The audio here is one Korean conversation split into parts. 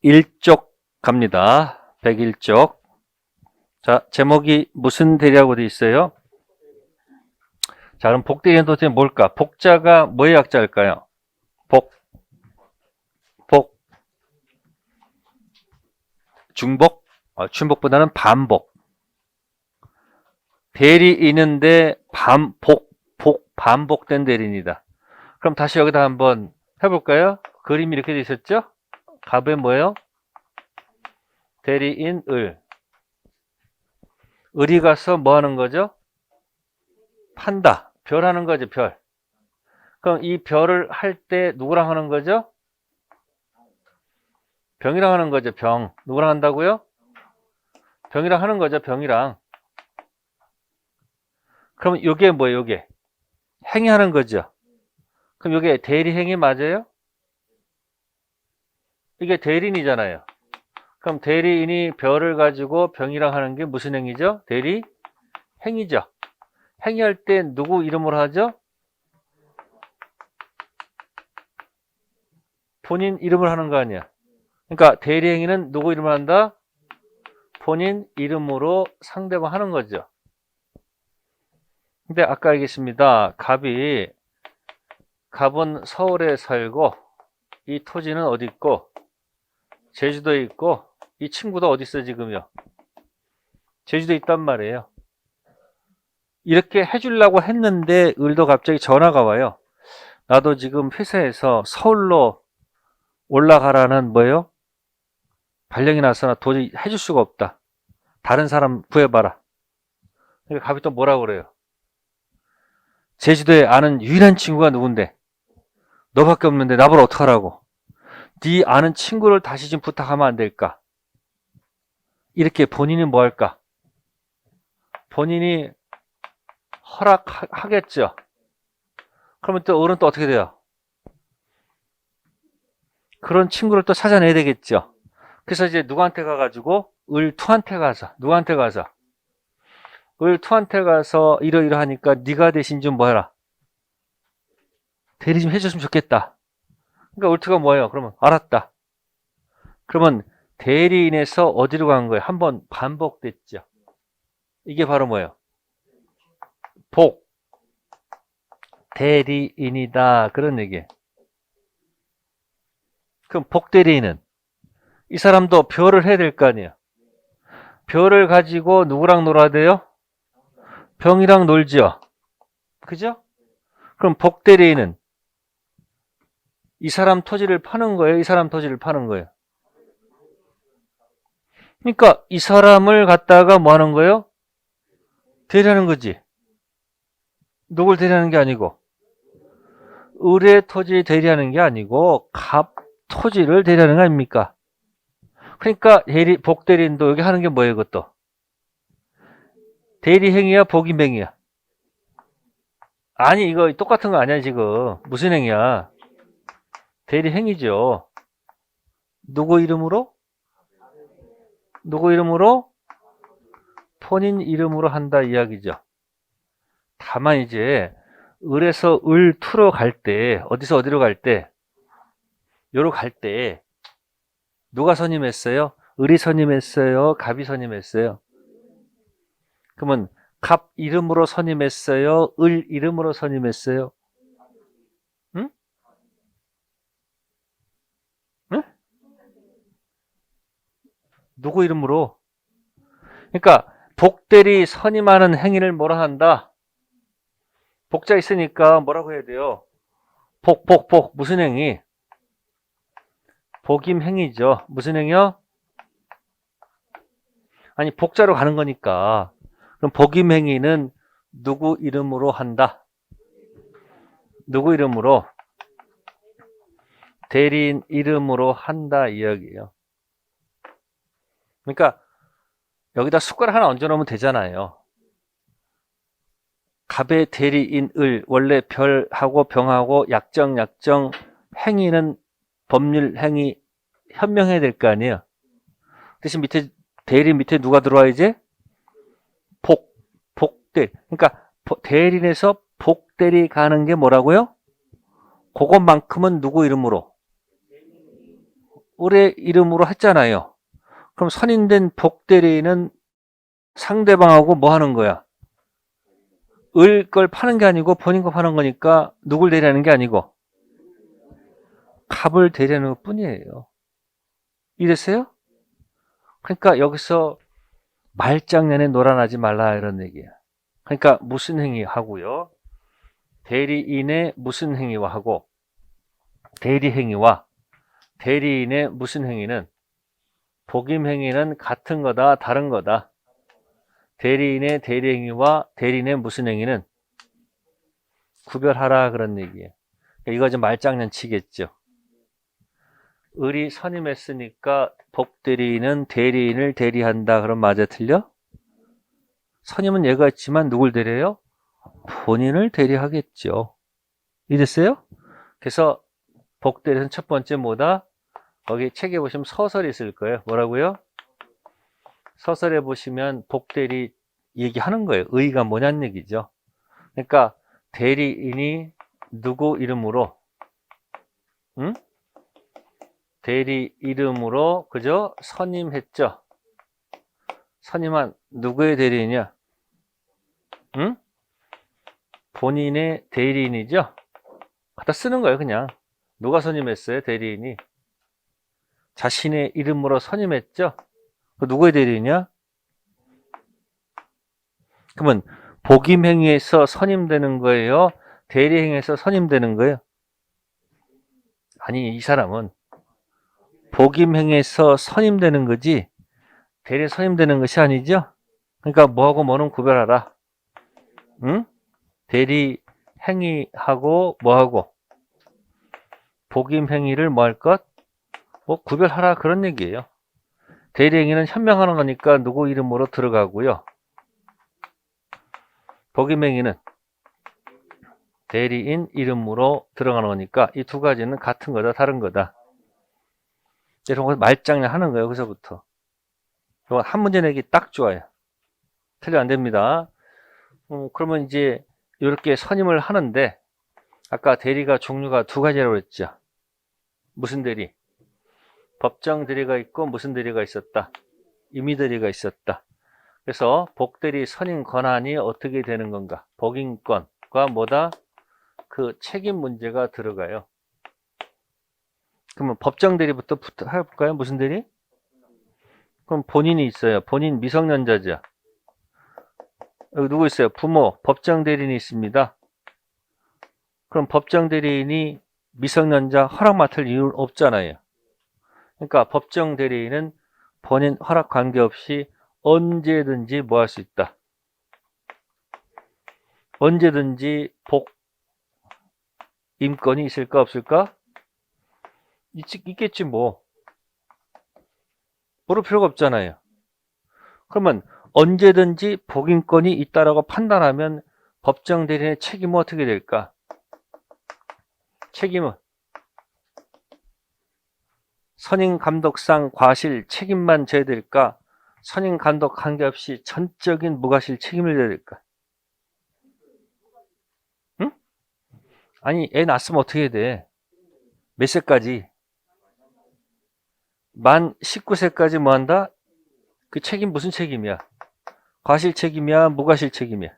1쪽 갑니다. 101쪽. 자, 제목이 무슨 대리라고 되어 있어요? 자, 그럼 복대리는 도대체 뭘까? 복자가 뭐의 약자일까요? 복, 중복? 중복보다는 반복. 대리인인데 반복된 대리인이다. 그럼 다시 여기다 한번 해볼까요? 그림이 이렇게 되어 있었죠? 갑에 뭐예요? 대리인 을. 을이 가서 뭐 하는 거죠? 판다. 별 하는 거죠, 별. 그럼 이 별을 할 때 누구랑 하는 거죠? 병이랑 하는 거죠, 병. 누구랑 한다고요? 병이랑 하는 거죠, 병이랑. 그럼 이게 뭐예요, 이게? 행위 하는 거죠. 그럼 이게 대리행위 맞아요? 이게 대리인이잖아요. 그럼 대리인이 별을 가지고 병이랑 하는 게 무슨 행위죠? 대리행위죠. 행위할 때 누구 이름으로 하죠? 본인 이름을 하는 거 아니야. 그러니까 대리행위는 누구 이름을 한다? 본인 이름으로 상대방 하는 거죠. 근데 아까 알겠습니다. 갑은 서울에 살고 이 토지는 어디 있고 제주도에 있고 이 친구도 어디 있어 지금요? 제주도에 있단 말이에요. 이렇게 해주려고 했는데 을도 갑자기 전화가 와요. 나도 지금 회사에서 서울로 올라가라는 뭐예요? 발령이 나서나 도저히 해줄 수가 없다. 다른 사람 구해봐라. 그러니까 갑이 또 뭐라고 그래요? 제주도에 아는 유일한 친구가 누군데? 너밖에 없는데 나보러 어떡하라고? 네 아는 친구를 다시 좀 부탁하면 안 될까? 이렇게 본인이 뭐 할까? 본인이 허락하겠죠. 그러면 또 어른 또 어떻게 돼요? 그런 친구를 또 찾아내야 되겠죠. 그래서 이제 누구한테 가가지고 을투한테 가서 을투한테 가서 이러이러하니까 네가 대신 좀 뭐 해라. 대리 좀 해줬으면 좋겠다. 그러니까 을투가 뭐예요? 그러면 알았다. 그러면 대리인에서 어디로 간 거예요? 한번 반복됐죠. 이게 바로 뭐예요? 복. 대리인이다. 그런 얘기예요. 그럼 복대리인은 이 사람도 별을 해야 될 거 아니에요. 별을 가지고 누구랑 놀아야 돼요? 병이랑 놀죠. 그죠? 그럼 복대리인은 이 사람 토지를 파는 거예요? 이 사람 토지를 파는 거예요? 그러니까 이 사람을 갖다가 뭐 하는 거예요? 대리하는 거지. 누굴 대리하는 게 아니고 을의 토지 대리하는 게 아니고 갑 토지를 대리하는 거 아닙니까? 그러니까 복대리인도 여기 하는 게 뭐예요, 그것도? 대리행위야, 복임행위야? 아니, 이거 똑같은 거 아니야, 지금. 무슨 행위야? 대리행위죠. 누구 이름으로? 누구 이름으로? 본인 이름으로 한다 이야기죠. 다만 이제 을에서 을투로 갈 때, 어디서 어디로 갈 때, 요로 갈 때 누가 선임했어요? 을이 선임했어요? 갑이 선임했어요? 그러면 갑 이름으로 선임했어요? 을 이름으로 선임했어요? 응? 응? 누구 이름으로? 그러니까 복대리 선임하는 행위를 뭐라 한다? 복자 있으니까 뭐라고 해야 돼요? 복 무슨 행위? 복임 행위죠. 무슨 행위요? 아니 복자로 가는 거니까. 그럼 복임 행위는 누구 이름으로 한다? 누구 이름으로? 대리인 이름으로 한다 이야기예요. 그러니까 여기다 숟가락 하나 얹어 놓으면 되잖아요. 갑의 대리인 을, 원래 별하고 병하고 약정 행위는 법률 행위 현명해야 될 거 아니에요. 대신 밑에 대리인 밑에 누가 들어와야지? 복대. 그러니까 대리인에서 복대리 가는 게 뭐라고요? 그것만큼은 누구 이름으로? 을의 이름으로 했잖아요. 그럼 선임된 복대리인은 상대방하고 뭐 하는 거야? 을 걸 파는 게 아니고 본인 거 파는 거니까 누굴 대리하는 게 아니고 갑을 대리하는 것 뿐이에요. 이랬어요? 그러니까 여기서 말장난에 놀아나지 말라 이런 얘기야. 그러니까 무슨 행위 하고요. 대리인의 무슨 행위와 하고 대리 행위와 대리인의 무슨 행위는 복임 행위는 같은 거다 다른 거다. 대리인의 대리 행위와 대리인의 무슨 행위는 구별하라 그런 얘기예요. 이거 좀 말장난 치겠죠. 을이 선임했으니까 복대리인은 대리인을 대리한다. 그럼 맞아 틀려? 선임은 얘가 있지만 누굴 대리해요? 본인을 대리하겠죠. 이랬어요? 그래서 복대리는 첫 번째 뭐다? 거기 책에 보시면 서설이 있을 거예요. 뭐라고요? 서설에 보시면 복대리 얘기하는 거예요. 의의가 뭐냐는 얘기죠. 그러니까 대리인이 누구 이름으로 응? 대리 이름으로 그죠? 선임했죠. 선임한 누구의 대리인이야? 응? 본인의 대리인이죠. 갖다 쓰는 거예요. 그냥 누가 선임했어요? 대리인이 자신의 이름으로 선임했죠. 그 누구의 대리인이야? 그러면 복임행위에서 선임되는 거예요? 대리행위에서 선임되는 거예요? 아니, 이 사람은 복임행위에서 선임되는 거지 대리 선임되는 것이 아니죠. 그러니까 뭐하고 뭐는 구별하라. 응? 대리 행위하고 뭐하고 복임 행위를 뭐 할 것? 뭐 구별하라 그런 얘기예요. 대리 행위는 현명하는 거니까 누구 이름으로 들어가고요. 복임 행위는 대리인 이름으로 들어가는 거니까 이 두 가지는 같은 거다 다른 거다. 이런 거 말장난 하는 거예요. 여기서부터. 한 문제 내기 딱 좋아요. 틀려 안 됩니다. 그러면 이제 이렇게 선임을 하는데 아까 대리가 종류가 두 가지라고 했죠. 무슨 대리? 법정 대리가 있고 무슨 대리가 있었다? 임의 대리가 있었다. 그래서 복대리 선임 권한이 어떻게 되는 건가? 복임권과 뭐다? 그 책임 문제가 들어가요. 그러면 법정 대리부터 해볼까요? 무슨 대리? 그럼 본인이 있어요. 본인 미성년자죠. 여기 누구 있어요? 부모, 법정 대리인이 있습니다. 그럼 법정 대리인이 미성년자 허락 맡을 이유는 없잖아요. 그러니까 법정 대리인은 본인 허락 관계없이 언제든지 뭐 할 수 있다. 언제든지 복임권이 있을까 없을까? 있겠지 뭐. 물을 필요가 없잖아요. 그러면 언제든지 복임권이 있다라고 판단하면 법정 대리인의 책임은 어떻게 될까? 책임은 선임 감독상 과실 책임만 져야 될까? 선임 감독 관계없이 전적인 무과실 책임을 져야 될까? 응? 아니 애 낳았으면 어떻게 해야 돼? 몇 세까지? 만 19세까지 뭐 한다? 그 책임 무슨 책임이야? 과실 책임이야? 무과실 책임이야?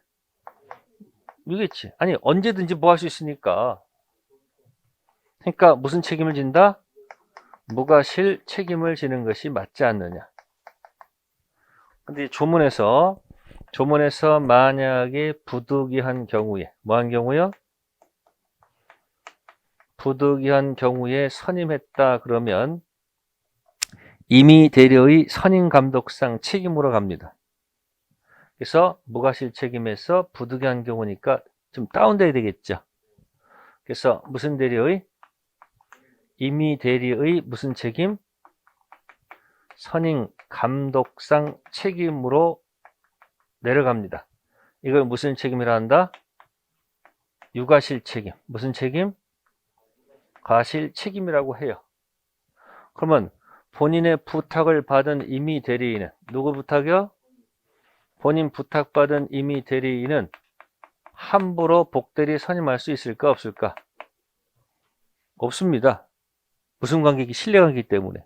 이겠지. 아니 언제든지 뭐 할 수 있으니까. 그러니까 무슨 책임을 진다? 무과실 책임을 지는 것이 맞지 않느냐. 근데 조문에서 만약에 부득이한 경우에 뭐 한 경우요? 부득이한 경우에 선임했다 그러면 임의 대리의 선임 감독상 책임으로 갑니다. 그래서 무과실 책임에서 부득이한 경우니까 좀 다운돼야 되겠죠. 그래서 무슨 대리의? 임의 대리의 무슨 책임? 선임 감독상 책임으로 내려갑니다. 이걸 무슨 책임이라 한다? 유과실 책임. 무슨 책임? 과실 책임이라고 해요. 그러면 본인의 부탁을 받은 임의 대리인은 누구 부탁이요? 본인 부탁받은 임의 대리인은 함부로 복대리 선임할 수 있을까 없을까? 없습니다. 무슨 관계이기? 신뢰관계이기 때문에.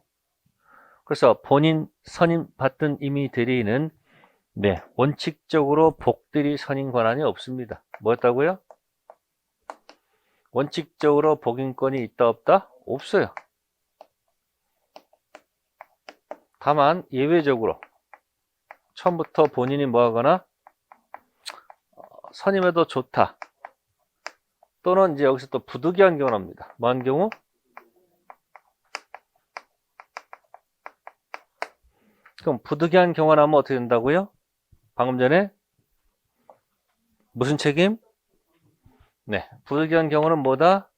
그래서 본인 선임 받던 임의 대리인은 네, 원칙적으로 복대리 선임 권한이 없습니다. 뭐였다고요? 원칙적으로 복임권이 있다 없다? 없어요. 다만 예외적으로 처음부터 본인이 뭐 하거나 선임해도 좋다. 또는 이제 여기서 또 부득이한 경우를 합니다. 뭐한 경우? 그럼 부득이한 경우가 나면 어떻게 된다고요? 방금 전에 무슨 책임? 네, 부득이한 경우는 뭐다?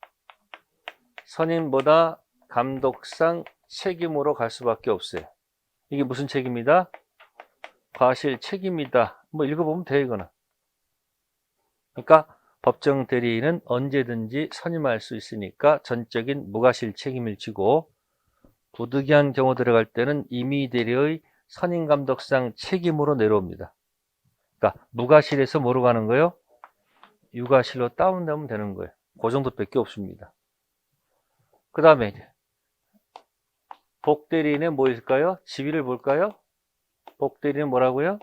선임보다 감독상 책임으로 갈 수밖에 없어요. 이게 무슨 책임이다? 과실 책임이다. 뭐 읽어보면 돼, 이거는. 그러니까 법정 대리인은 언제든지 선임할 수 있으니까 전적인 무과실 책임을 지고, 부득이한 경우 들어갈 때는 임의 대리의 선임 감독상 책임으로 내려옵니다. 그러니까 무과실에서 뭐로 가는 거예요? 유과실로 다운되면 되는 거예요. 그 정도밖에 없습니다. 그 다음에 복대리인의 뭐 있을까요? 지위를 볼까요? 복대리인은 뭐라고요?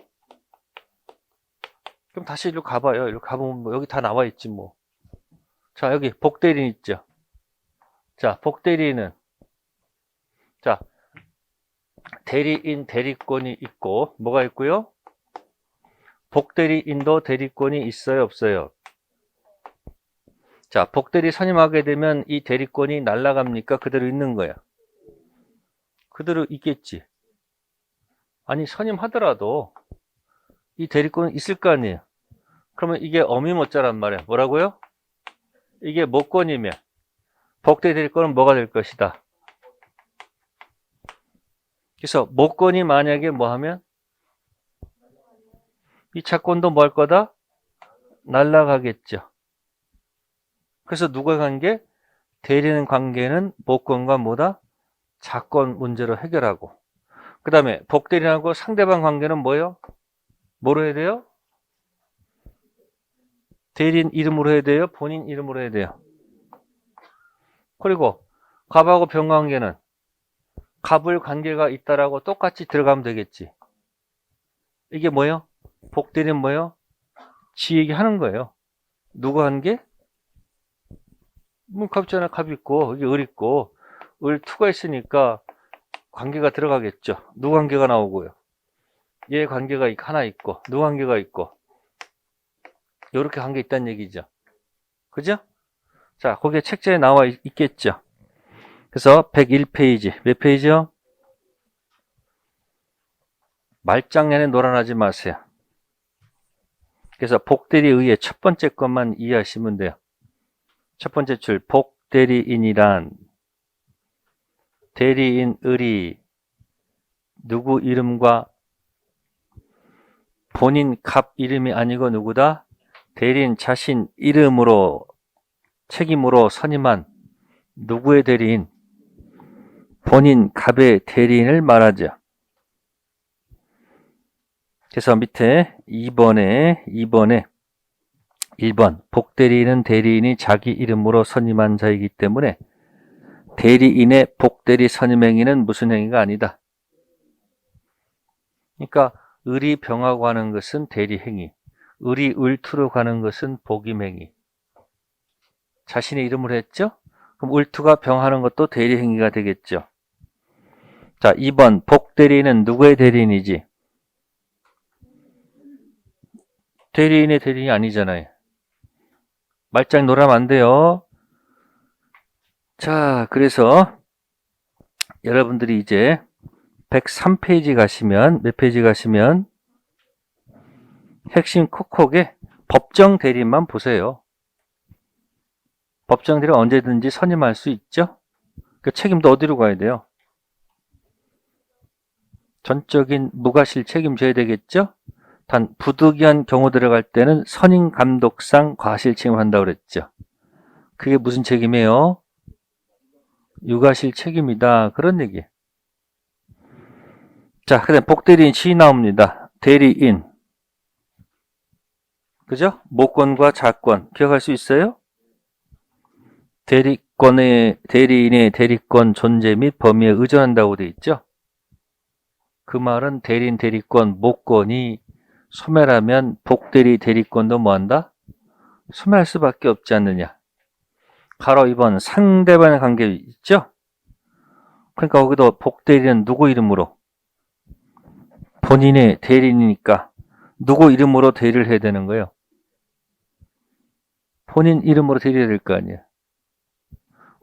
그럼 다시 이리로 가봐요. 이리로 가보면 뭐 여기 다 나와 있지 뭐. 자, 여기 복대리인 있죠. 자, 복대리인은 자, 대리인 대리권이 있고 뭐가 있고요? 복대리인도 대리권이 있어요, 없어요? 자, 복대리 선임하게 되면 이 대리권이 날아갑니까? 그대로 있는 거야. 그대로 있겠지. 아니, 선임하더라도 이 대리권은 있을 거 아니에요. 그러면 이게 어미모자란 말이야. 뭐라고요? 이게 모권이면 복대리 대리권은 뭐가 될 것이다. 그래서 모권이 만약에 뭐 하면 이 차권도 뭐 할 거다? 날아가겠죠. 그래서 누구의 관계? 대리인 관계는 모권과 뭐다? 자권 문제로 해결하고, 그 다음에 복대리인하고 상대방 관계는 뭐예요? 뭐로 해야 돼요? 대리인 이름으로 해야 돼요? 본인 이름으로 해야 돼요? 그리고 갑하고 병 관계는 갑을 관계가 있다라고 똑같이 들어가면 되겠지. 이게 뭐예요? 복대리인 뭐예요? 지 얘기하는 거예요. 누구 관계? 뭐 갑잖아. 갑 있고 여기 을 있고 을 투가 있으니까 관계가 들어가겠죠. 누구 관계가 나오고요. 얘 관계가 하나 있고 누구 관계가 있고 이렇게 관계 있다는 얘기죠. 그죠? 자, 거기에 책자에 나와 있겠죠. 그래서 101페이지 몇 페이지요? 말장난에 놀아나지 마세요. 그래서 복대리에 의해 첫 번째 것만 이해하시면 돼요. 첫 번째 줄 복대리인이란 대리인을이 누구 이름과 본인 갑 이름이 아니고 누구다? 대리인 자신 이름으로 책임으로 선임한 누구의 대리인? 본인 갑의 대리인을 말하죠. 그래서 밑에 2번에 1번 복대리인은 대리인이 자기 이름으로 선임한 자이기 때문에 대리인의 복대리 선임 행위는 무슨 행위가 아니다. 그러니까 을이 병하고 하는 것은 대리 행위, 을이 을투로 가는 것은 복임 행위. 자신의 이름으로 했죠? 그럼 을투가 병하는 것도 대리 행위가 되겠죠. 자, 2번 복대리인은 누구의 대리인이지? 대리인의 대리인이 아니잖아요. 말짱 놀아면 안 돼요. 자, 그래서 여러분들이 이제 103페이지 가시면, 몇 페이지 가시면 핵심 콕콕에 법정 대리인만 보세요. 법정 대리인 언제든지 선임할 수 있죠? 그 책임도 어디로 가야 돼요? 전적인 무과실 책임져야 되겠죠? 단 부득이한 경우 들어갈 때는 선임 감독상 과실 책임한다고 그랬죠. 그게 무슨 책임이에요? 유과실 책임이다. 그런 얘기. 자, 그 다음 복대리인 시 나옵니다. 대리인. 그죠? 모권과 자권. 기억할 수 있어요? 대리인의 대리권 존재 및 범위에 의존한다고 돼 있죠? 그 말은 대리인 대리권 모권이 소멸하면 복대리 대리권도 뭐한다? 소멸할 수밖에 없지 않느냐. 가로 2번 상대방의 관계 있죠? 그러니까 거기도 복대리는 누구 이름으로? 본인의 대리인이니까 누구 이름으로 대리를 해야 되는 거예요? 본인 이름으로 대리해야 될 거 아니에요.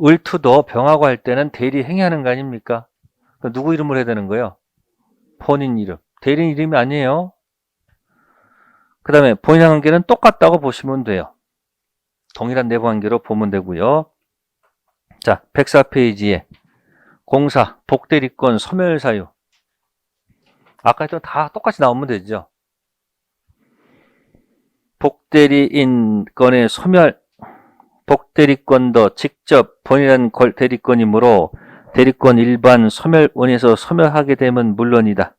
을투도 병하고 할 때는 대리 행위하는 거 아닙니까? 그러니까 누구 이름으로 해야 되는 거예요? 본인 이름. 대리인 이름이 아니에요. 그 다음에 본인의 관계는 똑같다고 보시면 돼요. 동일한 내부 관계로 보면 되고요. 자, 104페이지에 공사, 복대리권, 소멸 사유. 아까 했던 다 똑같이 나오면 되죠. 복대리인 건의 소멸, 복대리권도 직접 본인한 대리권이므로 대리권 일반 소멸 원에서 소멸하게 되면 물론이다.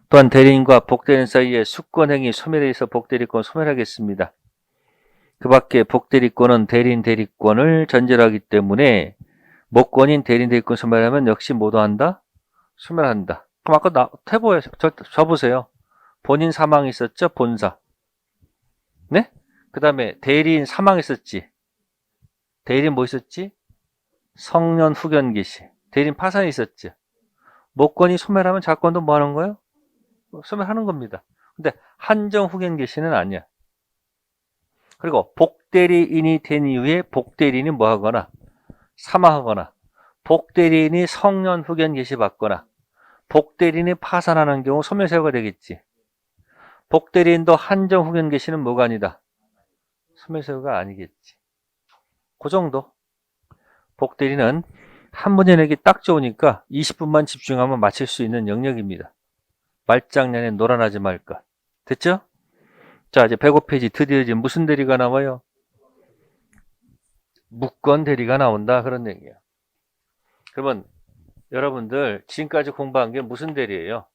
또한 대리인과 복대리인 사이에 수권행위 소멸에 의해서 복대리권 소멸하겠습니다. 그 밖에 복대리권은 대리인 대리권을 전제로 하기 때문에 모권인 대리인 대리권 소멸하면 역시 모두 한다? 소멸한다. 그럼 아까 태보에 저 보세요. 본인 사망이 있었죠? 본사. 네? 그 다음에 대리인 사망했었지. 대리인 뭐 있었지? 성년 후견 개시. 대리인 파산이 있었지. 모권이 소멸하면 자권도 뭐 하는 거예요? 소멸하는 겁니다. 근데 한정 후견 개시는 아니야. 그리고 복대리인이 된 이후에 복대리인이 뭐 하거나 사망하거나 복대리인이 성년 후견 개시 받거나 복대리인이 파산하는 경우 소멸사유가 되겠지. 복대리인도 한정 후견 개시는 뭐가 아니다? 소멸사유가 아니겠지. 그 정도. 복대리는 한 문제 내기 딱 좋으니까 20분만 집중하면 맞힐 수 있는 영역입니다. 말장난에 놀아나지 말 것. 됐죠? 자, 이제 105페이지 드디어 이제 무슨 대리가 나와요? 무권 대리가 나온다. 그런 얘기예요. 그러면 여러분들 지금까지 공부한 게 무슨 대리예요?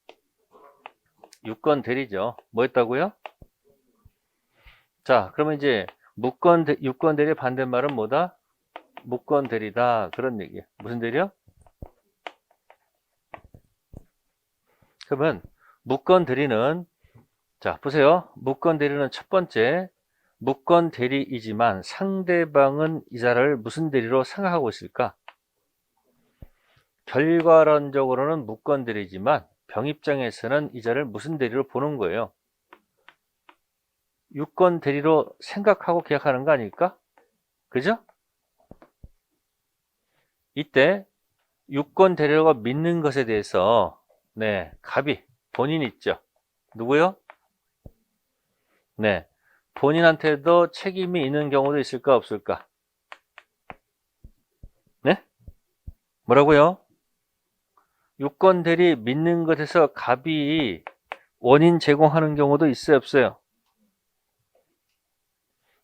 유권 대리죠. 뭐 했다고요? 자, 그러면 이제 유권 대리의 반대말은 뭐다? 무권 대리다. 그런 얘기예요. 무슨 대리요? 그러면 무권 대리는 자, 보세요. 무권 대리는 첫 번째 무권 대리이지만 상대방은 이 자를 무슨 대리로 생각하고 있을까? 결과론적으로는 무권 대리지만 병 입장에서는 이 자를 무슨 대리로 보는 거예요? 유권 대리로 생각하고 계약하는 거 아닐까? 그죠? 이때 유권 대리가 믿는 것에 대해서 네, 갑이 본인 있죠. 누구요? 네, 본인한테도 책임이 있는 경우도 있을까 없을까? 네? 뭐라고요? 유권 대리 믿는 것에서 갑이 원인 제공하는 경우도 있어요 없어요?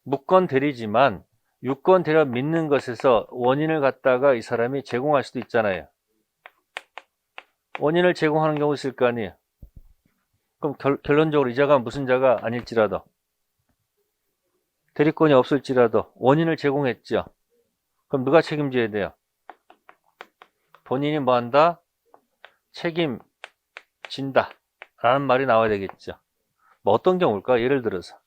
무권 대리지만 유권 대리를 믿는 것에서 원인을 갖다가 이 사람이 제공할 수도 있잖아요. 원인을 제공하는 경우 있을 거 아니에요. 그럼 결론적으로 이 자가 무슨 자가 아닐지라도 대리권이 없을지라도 원인을 제공했죠. 그럼 누가 책임져야 돼요? 본인이 뭐 한다? 책임진다 라는 말이 나와야 되겠죠. 뭐 어떤 경우일까? 예를 들어서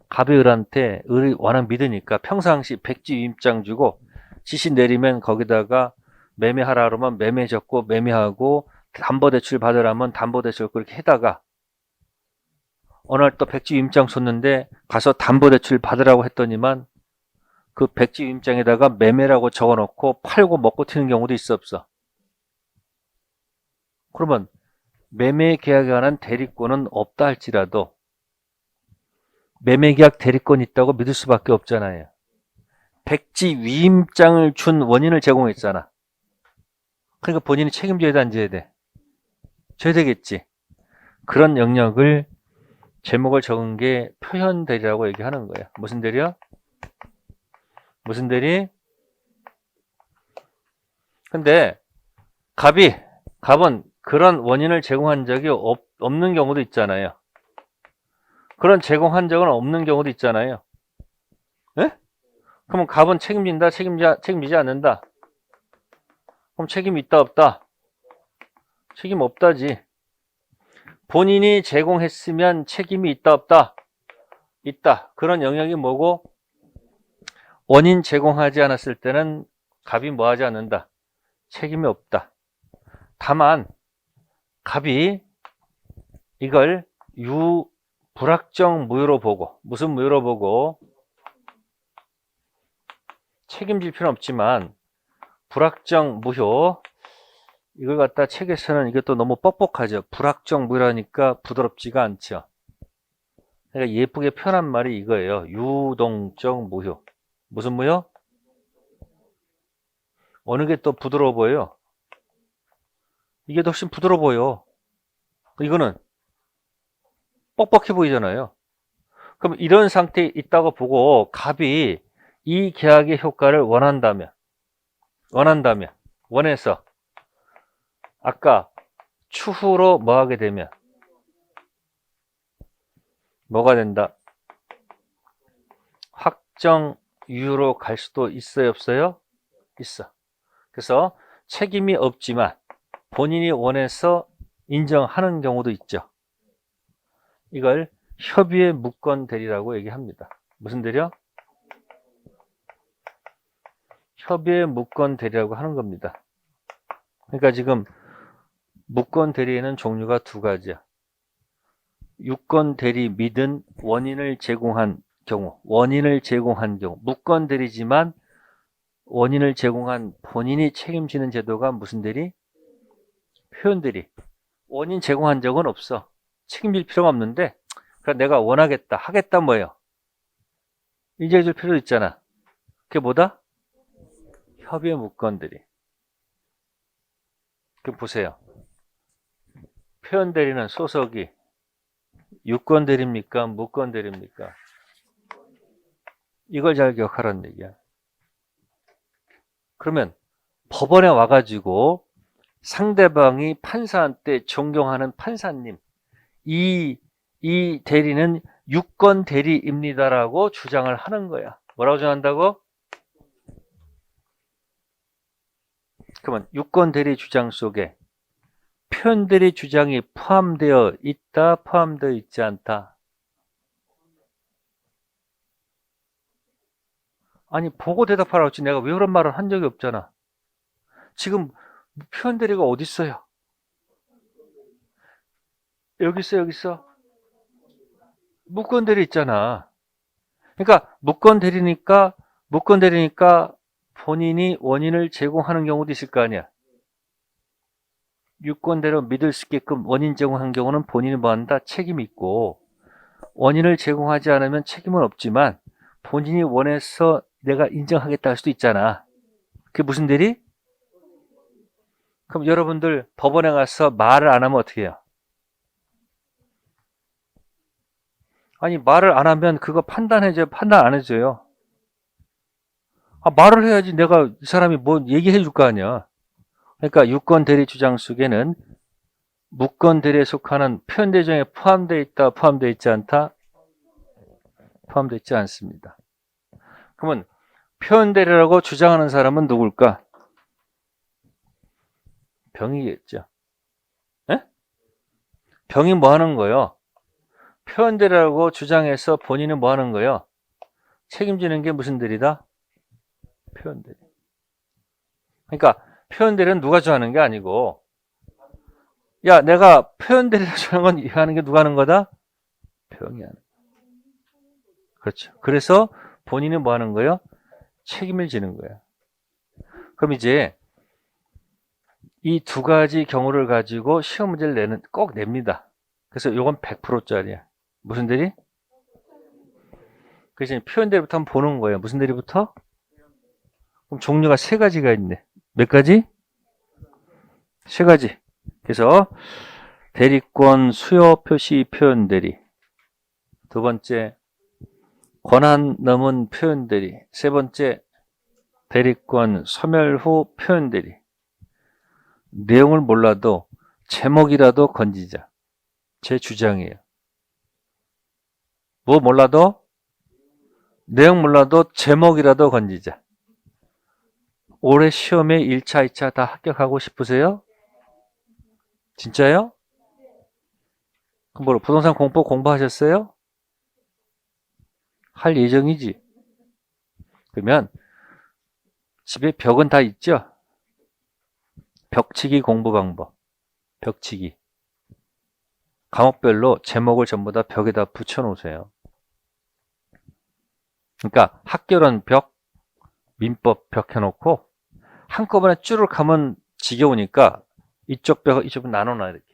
갑이 을한테 을이 워낙 믿으니까 평상시 백지위임장 주고 지시 내리면 거기다가 매매하라 그러면 매매 적고 매매하고 담보대출 받으라면 담보대출 그렇게 해다가 어느 날 또 백지위임장 줬는데 가서 담보대출 받으라고 했더니만 그 백지위임장에다가 매매라고 적어놓고 팔고 먹고 튀는 경우도 있어 없어? 그러면 매매 계약에 관한 대리권은 없다 할지라도 매매계약 대리권이 있다고 믿을 수밖에 없잖아요. 백지위임장을 준 원인을 제공했잖아. 그러니까 본인이 책임져야 돼, 안 져야 돼? 져야 되겠지. 그런 영역을 제목을 적은 게 표현대리라고 얘기하는 거예요. 무슨 대리요? 무슨 대리? 근데 갑은 그런 원인을 제공한 적이 없는 경우도 있잖아요. 그런 제공한 적은 없는 경우도 있잖아요. 네? 그러면 갑은 책임진다, 책임지지 않는다? 그럼 책임이 있다, 없다? 책임 없다지. 본인이 제공했으면 책임이 있다 없다? 있다. 그런 영역이 뭐고? 원인 제공하지 않았을 때는 갑이 뭐하지 않는다? 책임이 없다. 다만 갑이 이걸 불확정 무효로 보고, 무슨 무효로 보고? 책임질 필요는 없지만 불확정 무효, 이걸 갖다 책에서는 이게 또 너무 뻑뻑하죠. 불확정 무효라니까 부드럽지가 않죠. 그러니까 예쁘게 표현한 말이 이거예요. 유동적 무효. 무슨 무효? 어느 게 또 부드러워 보여요? 이게 더 훨씬 부드러워 보여. 이거는 뻑뻑해 보이잖아요. 그럼 이런 상태에 있다고 보고 갑이 이 계약의 효과를 원해서 아까 추후로 뭐 하게 되면 뭐가 된다? 확정 유효로 갈 수도 있어요, 없어요? 있어. 그래서 책임이 없지만 본인이 원해서 인정하는 경우도 있죠. 이걸 협의의 무권 대리라고 얘기합니다. 무슨 대리요? 협의의 무권 대리라고 하는 겁니다. 그러니까 지금 무권 대리에는 종류가 두 가지야. 유권 대리 및은 원인을 제공한 경우, 무권 대리지만 원인을 제공한 본인이 책임지는 제도가 무슨 대리? 표현 대리. 원인 제공한 적은 없어. 책임질 필요가 없는데, 그러니까 내가 원하겠다, 하겠다 뭐예요? 인정해줄 필요도 있잖아. 그게 뭐다? 협의의 무권 대리. 그 보세요. 표현 대리는 소속이 유권 대리입니까? 무권 대리입니까? 이걸 잘 기억하라는 얘기야. 그러면 법원에 와가지고 상대방이 판사한테 존경하는 판사님, 이 대리는 유권 대리입니다라고 주장을 하는 거야. 뭐라고 주장한다고? 그러면 유권 대리 주장 속에 표현 대리 주장이 포함되어 있다, 포함되어 있지 않다? 아니, 보고 대답하라고 했지. 내가 왜 그런 말을 한 적이 없잖아. 지금 표현 대리가 어디 있어요? 여기 있어, 여기 있어. 무권 대리 있잖아. 그러니까 무권 대리니까 본인이 원인을 제공하는 경우도 있을 거 아니야. 유권대로 믿을 수 있게끔 원인 제공한 경우는 본인이 뭐한다? 책임이 있고, 원인을 제공하지 않으면 책임은 없지만 본인이 원해서 내가 인정하겠다 할 수도 있잖아. 그게 무슨 대리? 그럼 여러분들 법원에 가서 말을 안 하면 어떻게 해요? 아니, 말을 안 하면 그거 판단해줘요? 판단 안 해줘요? 아, 말을 해야지 내가 이 사람이 뭐 얘기해 줄 거 아니야. 그러니까 유권 대리 주장 속에는 무권 대리에 속하는 표현 대정에 포함되어 있다, 포함되어 있지 않다? 포함되어 있지 않습니다. 그러면 표현 대리라고 주장하는 사람은 누굴까? 병이겠죠. 에? 병이 뭐 하는 거예요? 표현 대리라고 주장해서 본인은 뭐 하는 거예요? 책임지는 게 무슨 대리다? 표현 대리. 그러니까 표현 대리는 누가 주장하는 게 아니고, 야, 내가 표현 대리라고 주장하는 건 하는 게 누가 하는 거다? 병이 하는 거야. 그렇죠. 그래서 본인은 뭐 하는 거예요? 책임을 지는 거야. 그럼 이제 이 두 가지 경우를 가지고 시험 문제를 꼭 냅니다. 그래서 이건 100%짜리야. 무슨 대리? 그래서 표현 대리부터 한번 보는 거예요. 무슨 대리부터? 그럼 종류가 세 가지가 있네. 몇 가지? 세 가지. 그래서 대리권 수요 표시 표현 대리. 두 번째, 권한 넘은 표현 대리. 세 번째, 대리권 소멸 후 표현 대리. 내용을 몰라도 제목이라도 건지자. 제 주장이에요. 뭐 몰라도? 내용 몰라도 제목이라도 건지자. 올해 시험에 1차, 2차 다 합격하고 싶으세요? 진짜요? 그럼 뭐 부동산 공법 공부하셨어요? 할 예정이지. 그러면 집에 벽은 다 있죠? 벽치기 공부 방법. 벽치기. 과목별로 제목을 전부 다 벽에다 붙여 놓으세요. 그러니까 학교론 벽, 민법 벽 해놓고 한꺼번에 쭈르륵 하면 지겨우니까 이쪽 벽, 이쪽 벽 나눠놔 이렇게.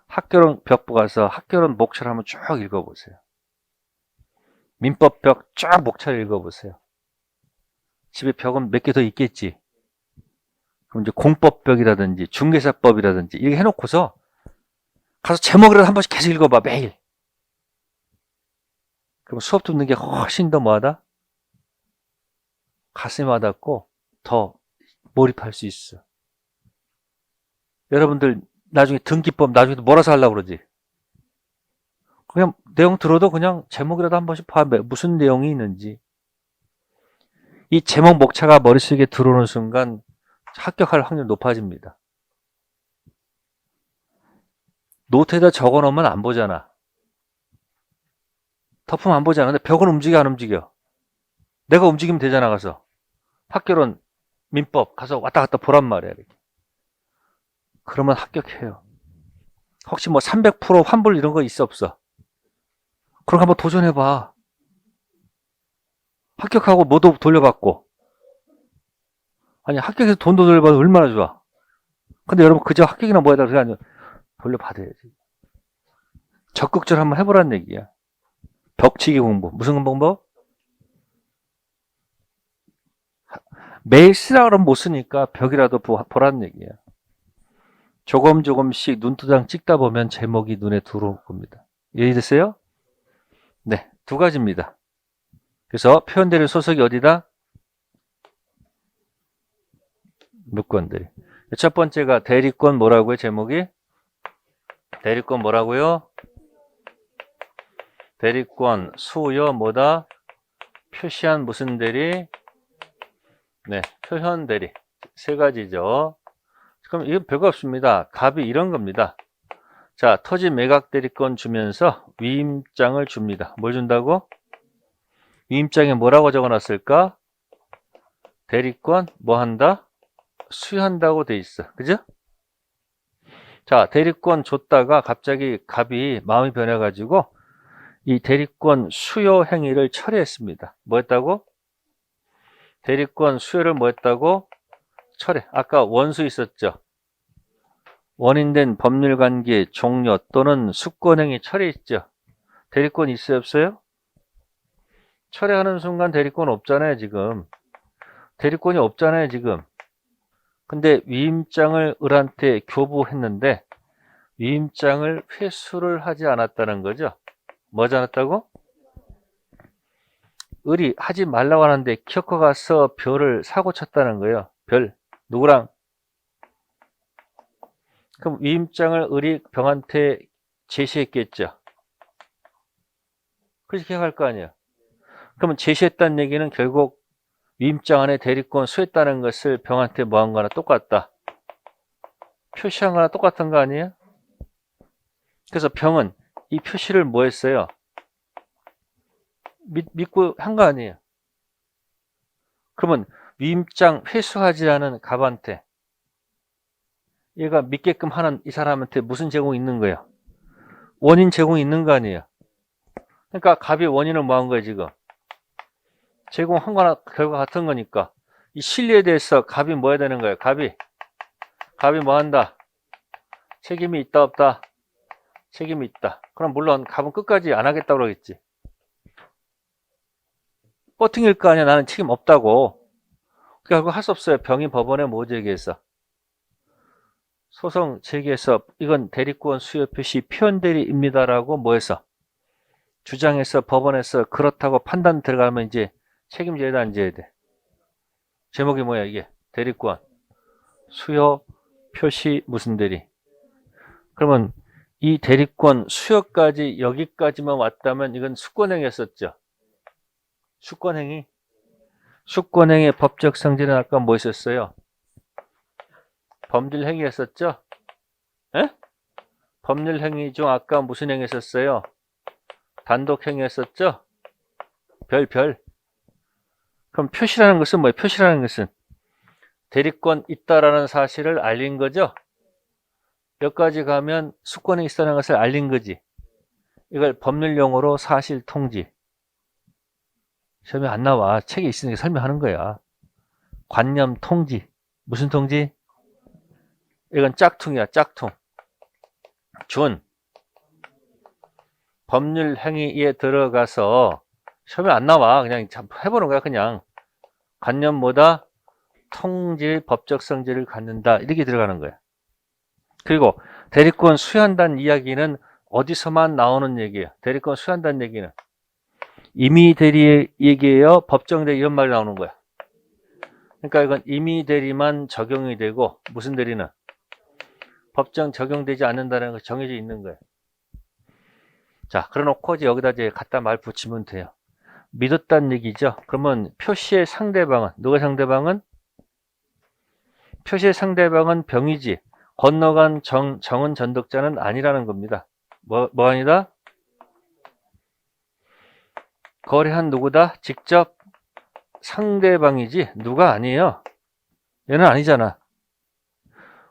학교론 벽 가서 학교론 목차를 한번 쭉 읽어보세요. 민법 벽 쫙 목차를 읽어보세요. 집에 벽은 몇 개 더 있겠지. 그럼 이제 공법벽이라든지 중개사법이라든지 이렇게 해놓고서 가서 제목이라도 한 번씩 계속 읽어봐 매일. 그럼 수업 듣는 게 훨씬 더 뭐하다? 가슴이 와닿고 더 몰입할 수 있어. 여러분들 나중에 등기법 나중에 몰아서 하려고 그러지. 그냥 내용 들어도 그냥 제목이라도 한 번씩 봐. 무슨 내용이 있는지. 이 제목 목차가 머릿속에 들어오는 순간 합격할 확률이 높아집니다. 노트에다 적어놓으면 안 보잖아. 덮으면 안 보잖아. 근데 벽은 움직여 안 움직여? 내가 움직이면 되잖아. 가서 학교론 민법 가서 왔다 갔다 보란 말이야. 이렇게. 그러면 합격해요. 혹시 뭐 300% 환불 이런 거 있어 없어? 그럼 한번 도전해봐. 합격하고 뭐도 돌려받고. 아니 합격해서 돈도 돌려받으면 얼마나 좋아. 근데 여러분 그저 합격이나 뭐에다 그게 아니라 돌려받아야지. 적극적으로 한번 해보라는 얘기야. 벽치기 공부. 무슨 방법? 매일 쓰라 그러면 못 쓰니까 벽이라도 보라는 얘기야. 조금씩 눈두장 찍다 보면 제목이 눈에 들어올 겁니다. 이해됐어요? 네, 두 가지입니다. 그래서 표현대리 소속이 어디다? 물권들이. 첫 번째가 대리권 뭐라고요? 제목이? 대리권 뭐라고요? 대리권 수요 뭐다? 표시한 무슨 대리? 네, 표현 대리. 세 가지죠. 그럼 이건 별거 없습니다. 답이 이런 겁니다. 자, 토지 매각 대리권 주면서 위임장을 줍니다. 뭘 준다고? 위임장에 뭐라고 적어놨을까? 대리권 뭐 한다? 수여한다고 돼 있어. 그죠? 자, 대리권 줬다가 갑자기 갑이 마음이 변해가지고 이 대리권 수요 행위를 철회했습니다. 뭐 했다고? 대리권 수요를 뭐 했다고? 철회. 아까 원수 있었죠? 원인된 법률관계 종료 또는 수권행위 철회했죠? 대리권 있어요 없어요? 철회하는 순간 대리권 없잖아요 지금. 대리권이 없잖아요 지금. 근데 위임장을 을한테 교부했는데 위임장을 회수를 하지 않았다는 거죠. 뭐 하지 않았다고? 을이 하지 말라고 하는데 기어코 가서 별을 사고 쳤다는 거예요. 별. 누구랑? 그럼 위임장을 을이 병한테 제시했겠죠. 그렇게 할 거 아니에요. 그러면 제시했다는 얘기는 결국 위임장 안에 대리권 수했다는 것을 병한테 뭐 한 거나 똑같다. 표시한 거나 똑같은 거 아니에요? 그래서 병은 이 표시를 뭐 했어요? 믿고 한 거 아니에요? 그러면 위임장 회수하지 않은 갑한테 얘가 믿게끔 하는 이 사람한테 무슨 제공이 있는 거예요? 원인 제공이 있는 거 아니에요? 그러니까 갑이 원인을 뭐 한 거예요 지금? 제공한 거나 결과 같은 거니까 이 신뢰에 대해서 갑이 뭐 해야 되는 거예요? 갑이 뭐 한다? 책임이 있다 없다? 책임이 있다. 그럼 물론 갑은 끝까지 안 하겠다고 그러겠지. 버팅일 거 아니야. 나는 책임 없다고. 결국 할 수 없어요. 병이 법원에 뭐 제기했어? 소송 제기해서 이건 대리권 수요 표시 표현대리입니다라고 뭐 했어? 주장해서 법원에서 그렇다고 판단 들어가면 이제 책임져야 돼 안 져야 돼? 제목이 뭐야 이게? 대리권 수요 표시 무슨 대리? 그러면 이 대리권 수요까지 여기까지만 왔다면 이건 수권행위였었죠. 수권행위. 수권행위의 법적 성질은 아까 뭐 있었어요? 범죄 행위였었죠. 에? 법률 행위 중 아까 무슨 행위 했었어요? 단독 행위 했었죠? 별. 그럼 표시라는 것은 뭐예요? 표시라는 것은 대리권 있다라는 사실을 알린 거죠? 여기까지 가면 수권이 있다는 것을 알린 거지. 이걸 법률 용어로 사실 통지. 시험에 안 나와. 책에 있으니까 설명하는 거야. 관념 통지. 무슨 통지? 이건 짝퉁이야, 짝퉁. 준. 법률 행위에 들어가서 시험에 안 나와. 그냥 해보는 거야, 그냥. 관념 뭐다? 통지, 법적 성질을 갖는다. 이렇게 들어가는 거야. 그리고 대리권 수여한다는 이야기는 어디서만 나오는 얘기예요? 대리권 수여한다는 얘기는 임의 대리 얘기예요? 법정 대리 이런 말이 나오는 거야. 그러니까 이건 임의 대리만 적용이 되고 무슨 대리는 법정 적용되지 않는다는 거 정해져 있는 거예요. 자, 그래놓고 이제 여기다 이제 갖다 말 붙이면 돼요. 믿었다는 얘기죠. 그러면 표시의 상대방은 누가 상대방은? 표시의 상대방은 병이지 건너간 정은 전덕자는 아니라는 겁니다. 뭐 아니다? 거래한 누구다? 직접 상대방이지 누가 아니에요. 얘는 아니잖아.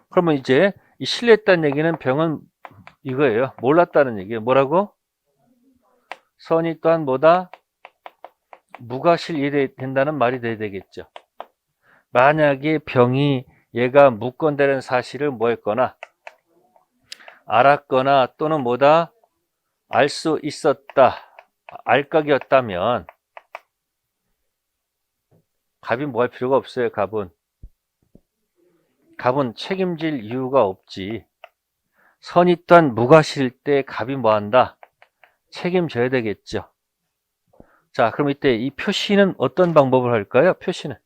그러면 이제 이 신뢰했다는 얘기는 병은 이거예요. 몰랐다는 얘기예요. 뭐라고? 선이 또한 뭐다? 무과실 된다는 말이 돼야 되겠죠. 만약에 병이 얘가 무건되는 사실을 뭐 했거나 알았거나 또는 뭐다? 알 수 있었다. 알각이었다면 갑이 뭐 할 필요가 없어요. 갑은 책임질 이유가 없지. 선이 또한 무과실일 때 갑이 뭐 한다? 책임져야 되겠죠. 자, 그럼 이때 이 표시는 어떤 방법을 할까요? 표시는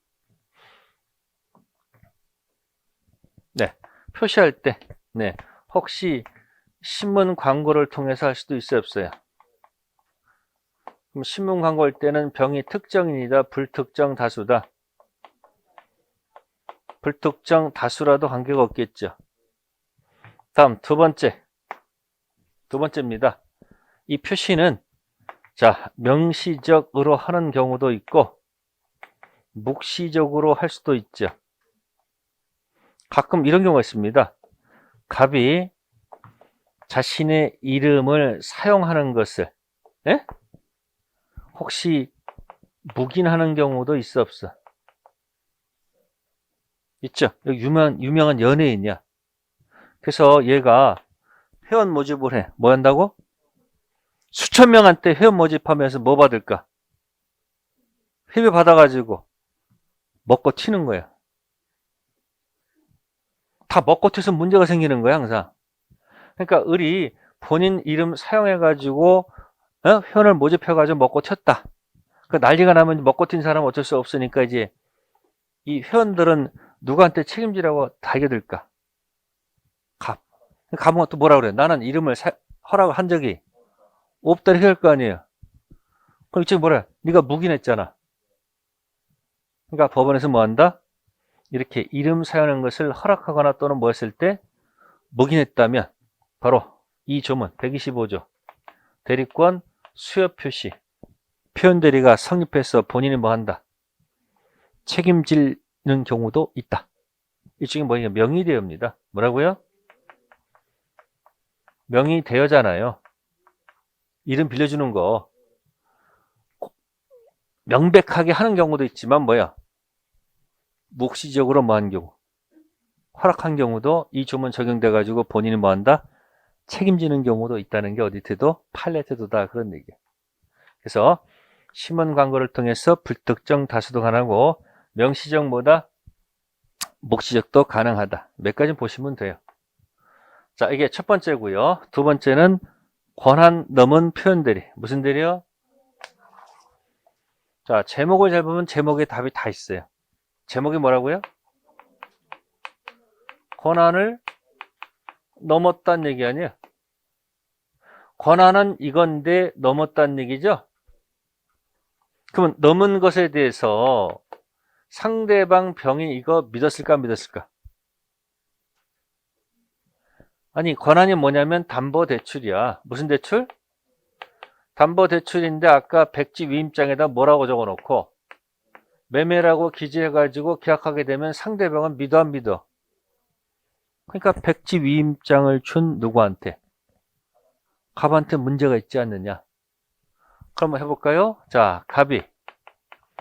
네, 표시할 때 네, 혹시 신문 광고를 통해서 할 수도 있어요, 없어요? 그럼 신문 광고할 때는 병이 특정인이다, 불특정 다수다? 불특정 다수라도 관계가 없겠죠. 다음 두 번째입니다. 이 표시는 자, 명시적으로 하는 경우도 있고 묵시적으로 할 수도 있죠. 가끔 이런 경우가 있습니다. 갑이 자신의 이름을 사용하는 것을 혹시 묵인하는 경우도 있어 없어? 있죠. 여기 유명한 연예인이야. 그래서 얘가 회원 모집을 해. 뭐 한다고? 수천 명한테 회원 모집하면서 뭐 받을까? 회비 받아가지고 먹고 튀는 거야. 다 먹고 튀어서 문제가 생기는 거야, 항상. 그러니까 을이 본인 이름 사용해가지고 회원을 모집해가지고 먹고 튀었다. 그 난리가 나면 먹고 튄 사람은 어쩔 수 없으니까 이제 이 회원들은 누구한테 책임지라고 달겨들까? 갑은 또 뭐라 그래? 나는 이름을 허락을 한 적이 없다 이렇게 할 거 아니에요. 그럼 지금 뭐래? 네가 묵인했잖아. 그러니까 법원에서 뭐 한다? 이렇게 이름 사용하는 것을 허락하거나 또는 뭐 했을 때 묵인했다면 바로 이 조문 125조 대리권 수여 표시 표현 대리가 성립해서 본인이 뭐 한다? 책임지는 경우도 있다. 일종의 뭐냐? 명의대여입니다. 뭐라고요? 명의대여잖아요. 이름 빌려주는 거 명백하게 하는 경우도 있지만 뭐야? 묵시적으로 뭐 한 경우 허락한 경우도 이 조문 적용돼 가지고 본인이 뭐 한다? 책임지는 경우도 있다는 게 어디 때도 판례태도다 그런 얘기예요. 그래서 신문 광고를 통해서 불특정 다수도 가능하고 명시적 뭐다? 묵시적도 가능하다. 몇 가지 보시면 돼요. 자, 이게 첫 번째고요. 두 번째는 권한 넘은 표현 대리. 무슨 대리요? 자, 제목을 잘 보면 제목에 답이 다 있어요. 제목이 뭐라고요? 권한을 넘었다는 얘기 아니에요? 권한은 이건데 넘었다는 얘기죠? 그러면 넘은 것에 대해서 상대방 병이 이거 믿었을까 안 믿었을까? 아니, 권한이 뭐냐면 담보대출이야. 무슨 대출? 담보대출인데 아까 백지 위임장에다 뭐라고 적어놓고 매매라고 기재해가지고 계약하게 되면 상대방은 믿어 안 믿어? 그러니까 백지 위임장을 준 누구한테? 갑한테 문제가 있지 않느냐? 그럼 한번 해볼까요? 자, 갑이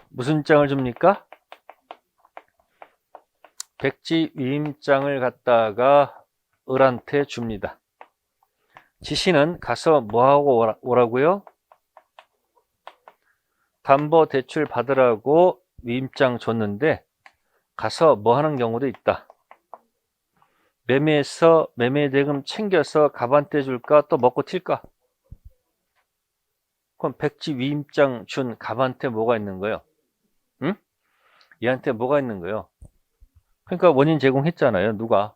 무슨 장을 줍니까? 백지 위임장을 갖다가 을한테 줍니다. 지시는 가서 뭐하고 오라고요? 담보대출 받으라고 위임장 줬는데 가서 뭐 하는 경우도 있다. 매매해서 매매대금 챙겨서 갑한테 줄까? 또 먹고 튈까? 그럼 백지 위임장 준 갑한테 뭐가 있는 거예요? 응? 얘한테 뭐가 있는 거예요? 그러니까 원인 제공했잖아요. 누가?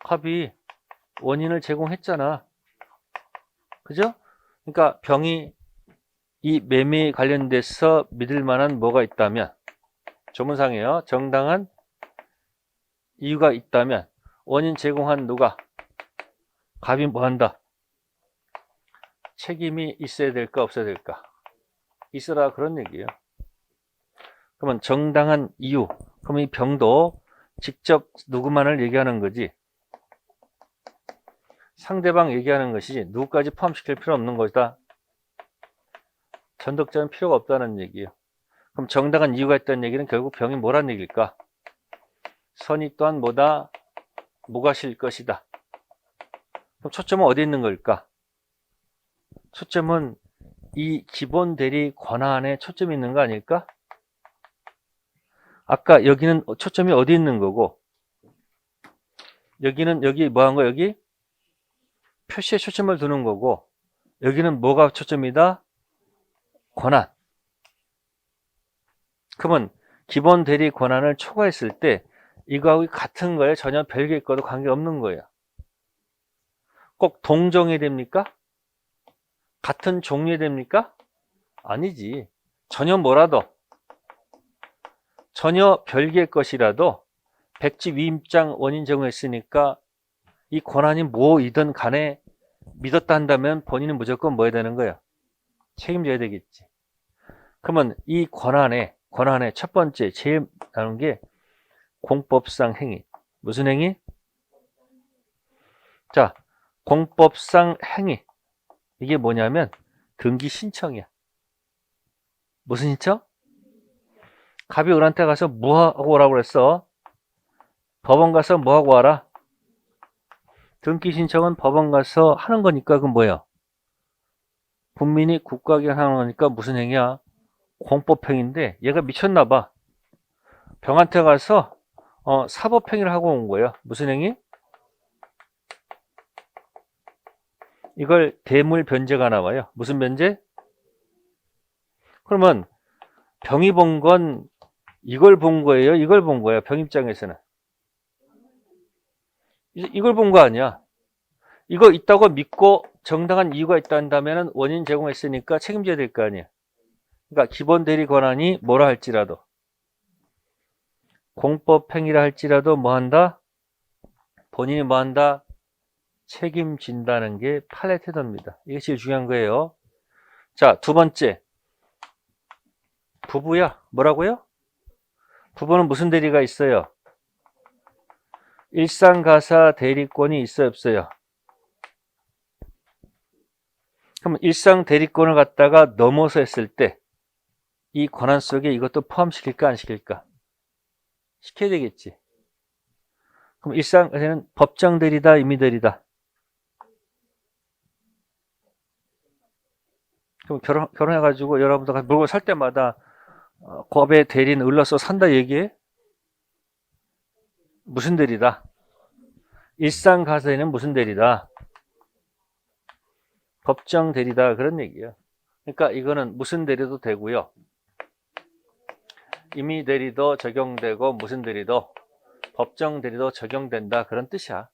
갑이 원인을 제공했잖아. 그죠? 그러니까 병이 이 매매에 관련돼서 믿을 만한 뭐가 있다면, 조문상이에요. 정당한 이유가 있다면 원인 제공한 누가? 갑이 뭐 한다? 책임이 있어야 될까 없어야 될까? 있으라 그런 얘기예요. 그러면 정당한 이유, 그럼 이 병도 직접 누구만을 얘기하는 거지 상대방 얘기하는 것이지 누구까지 포함시킬 필요 없는 것이다. 전덕자는 필요가 없다는 얘기예요. 그럼 정당한 이유가 있다는 얘기는 결국 병이 뭐란 얘기일까? 선이 또한 뭐다? 무과실 것이다. 그럼 초점은 어디 있는 걸까? 초점은 이 기본 대리 권한에 초점이 있는 거 아닐까? 아까 여기는 초점이 어디 있는 거고, 여기는 여기 뭐 한 거? 여기 표시에 초점을 두는 거고, 여기는 뭐가 초점이다? 권한. 그러면 기본 대리 권한을 초과했을 때 이거하고 같은 거예요? 전혀 별개의 거도 관계없는 거예요. 꼭 동종이 됩니까? 같은 종류이 됩니까? 아니지. 전혀 뭐라도, 전혀 별개의 것이라도 백지 위임장 원인 제공했으니까 이 권한이 뭐이든 간에 믿었다 한다면 본인은 무조건 뭐 해야 되는 거야? 책임져야 되겠지. 그러면 이 권한의 첫 번째 제일 나오는 게 공법상 행위. 무슨 행위? 자, 공법상 행위. 이게 뭐냐면 등기 신청이야. 무슨 신청? 갑이 을한테 가서 뭐 하고 오라고 그랬어? 법원 가서 뭐 하고 와라? 등기 신청은 법원 가서 하는 거니까 그건 뭐야? 국민이 국가기관 하는 거니까 무슨 행위야? 공법행위인데 얘가 미쳤나 봐. 병한테 가서 사법행위를 하고 온 거예요. 무슨 행위? 이걸 대물 변제가 나와요. 무슨 변제? 그러면 병이 본 건 이걸 본 거예요? 이걸 본 거예요? 병 입장에서는. 이걸 본 거 아니야. 이거 있다고 믿고 정당한 이유가 있다 한다면 원인 제공했으니까 책임져야 될 거 아니야. 그러니까 기본 대리 권한이 뭐라 할지라도, 공법행위라 할지라도 뭐 한다? 본인이 뭐 한다? 책임진다는 게 판례 태도입니다. 이게 제일 중요한 거예요. 자, 두 번째. 부부야. 뭐라고요? 부부는 무슨 대리가 있어요? 일상가사 대리권이 있어요, 없어요? 그럼 일상 대리권을 갖다가 넘어서 했을 때 이 권한 속에 이것도 포함시킬까 안 시킬까? 시켜야 되겠지. 그럼 일상에는 법정 대리다, 임의 대리다? 그럼 결혼해가지고 여러분들 물건 살 때마다 법의 대리는 을러서 산다 얘기해? 무슨 대리다? 일상 가사에는 무슨 대리다? 법정 대리다 그런 얘기예요. 그러니까 이거는 무슨 대리도 되고요. 임의 대리도 적용되고 무슨 대리도 법정 대리도 적용된다 그런 뜻이야.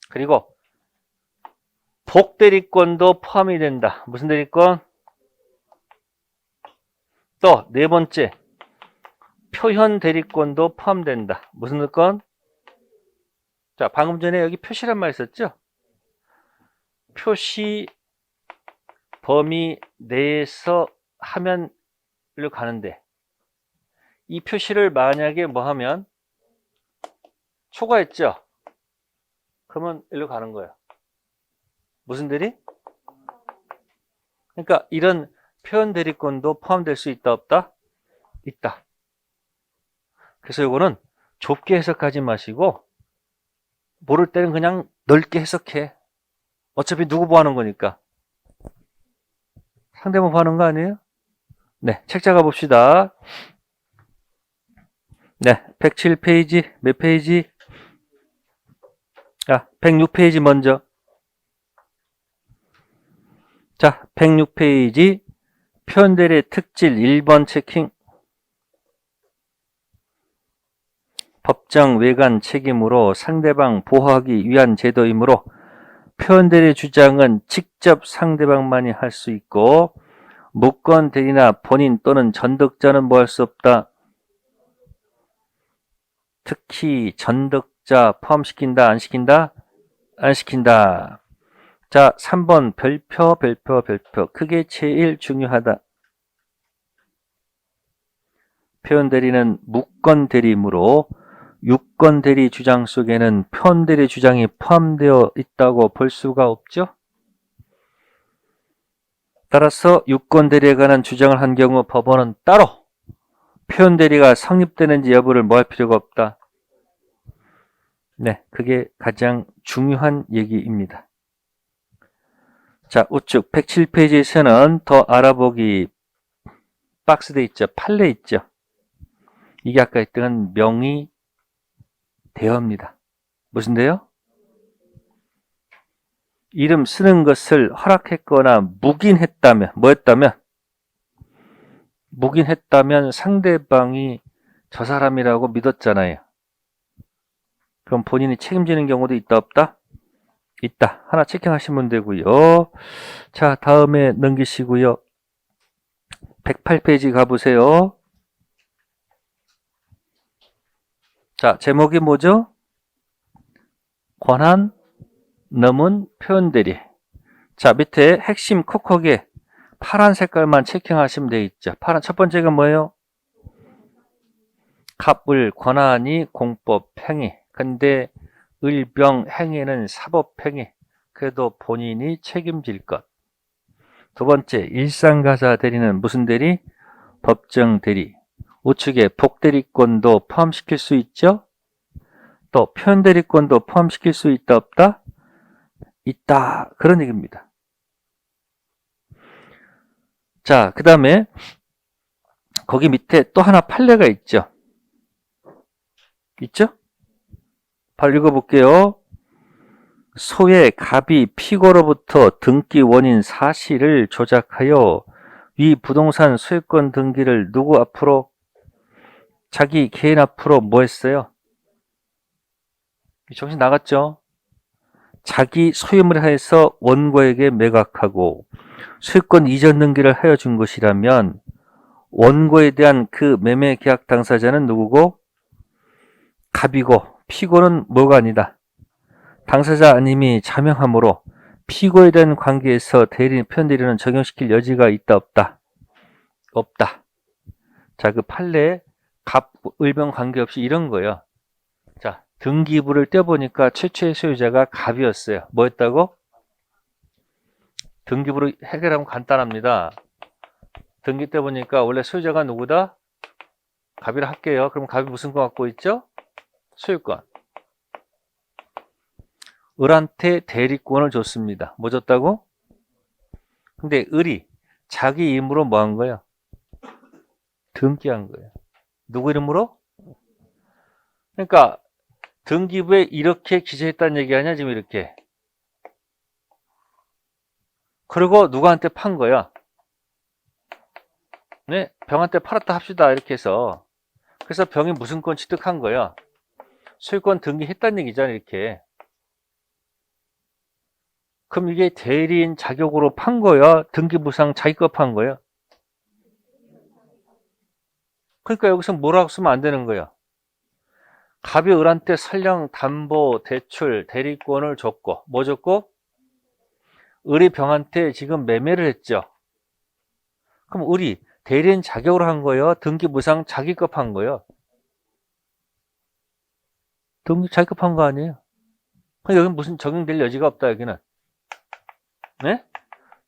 그리고 복대리권도 포함이 된다. 무슨 대리권? 또 네 번째 표현 대리권도 포함된다. 무슨 건? 자, 방금 전에 여기 표시란 말 있었죠? 표시 범위 내에서 하면을 가는데, 이 표시를 만약에 뭐 하면 초과했죠? 그러면 일로 가는 거예요. 무슨 대리? 그러니까 이런 표현 대리권도 포함될 수 있다, 없다? 있다. 그래서 이거는 좁게 해석하지 마시고 모를 때는 그냥 넓게 해석해. 어차피 누구 보하는 거니까. 상대방 보하는 거 아니에요? 네, 책 작아 봅시다. 네, 107페이지, 몇 페이지? 자, 106페이지 먼저. 자, 106페이지 표현들의 특질 1번 체킹. 법정 외관 책임으로 상대방 보호하기 위한 제도이므로 표현들의 주장은 직접 상대방만이 할 수 있고 무권 대리나 본인 또는 전득자는 뭐 할 수 없다. 특히 전득자 포함시킨다, 안 시킨다? 안 시킨다. 자, 3번 별표. 그게 제일 중요하다. 표현 대리는 무권 대리이므로 유권 대리 주장 속에는 표현 대리 주장이 포함되어 있다고 볼 수가 없죠. 따라서 유권 대리에 관한 주장을 한 경우 법원은 따로 표현 대리가 성립되는지 여부를 뭐 할 필요가 없다. 네, 그게 가장 중요한 얘기입니다. 자, 우측 107페이지에서는 더 알아보기 박스돼 있죠. 판례 있죠. 이게 아까 했던 명의 대여입니다. 무슨 대여? 이름 쓰는 것을 허락했거나 묵인했다면, 뭐 했다면? 묵인했다면 상대방이 저 사람이라고 믿었잖아요. 그럼 본인이 책임지는 경우도 있다, 없다? 있다. 하나 체킹하시면 되고요. 자, 다음에 넘기시고요. 108페이지 가보세요. 자, 제목이 뭐죠? 권한 넘은 표현 대리. 자, 밑에 핵심 콕콕에 파란 색깔만 체킹하시면 되겠죠. 파란 첫 번째가 뭐예요? 갑을 권한이 공법 행위. 근데 을병 행위는 사법 행위. 그래도 본인이 책임질 것. 두 번째, 일상가사 대리는 무슨 대리? 법정 대리. 우측에 복대리권도 포함시킬 수 있죠? 또 표현대리권도 포함시킬 수 있다, 없다? 있다. 그런 얘기입니다. 자, 그 다음에 거기 밑에 또 하나 판례가 있죠? 있죠? 바로 읽어볼게요. 소의 갑이 피고로부터 등기 원인 사실을 조작하여 위 부동산 소유권 등기를 누구 앞으로? 자기 개인 앞으로 뭐 했어요? 정신 나갔죠? 자기 소유물에 하여서 원고에게 매각하고 소유권 이전 등기를 하여 준 것이라면 원고에 대한 그 매매 계약 당사자는 누구고? 갑이고 피고는 뭐가 아니다. 당사자 아님이 자명하므로 피고에 대한 관계에서 표현 대리는 적용시킬 여지가 있다, 없다? 없다. 자, 그 판례 갑, 을병 관계없이 이런 거예요. 자, 등기부를 떼보니까 최초의 소유자가 갑이었어요. 뭐였다고? 등기부를 해결하면 간단합니다. 등기 떼보니까 원래 소유자가 누구다? 갑이라 할게요. 그럼 갑이 무슨 거 갖고 있죠? 소유권. 을한테 대리권을 줬습니다. 뭐 줬다고? 근데 을이 자기 이름으로 뭐 한 거예요? 등기한 거예요. 누구 이름으로? 그러니까 등기부에 이렇게 기재했다는 얘기 아니야, 지금 이렇게. 그리고 누구한테 판 거야? 네, 병한테 팔았다 합시다, 이렇게 해서. 그래서 병이 무슨 권 취득한 거야? 소유권 등기했다는 얘기잖아, 이렇게. 그럼 이게 대리인 자격으로 판 거야? 등기부상 자기 거 판 거야? 그러니까 여기서 뭐라고 쓰면 안 되는 거야. 갑이 을한테 설령 담보, 대출, 대리권을 줬고 뭐 줬고? 을이 병한테 지금 매매를 했죠. 그럼 을이 대리인 자격으로 한 거예요? 등기부상 자기급 한 거예요? 등기 자기급 한 거 아니에요? 여기는 무슨 적용될 여지가 없다 여기는. 네?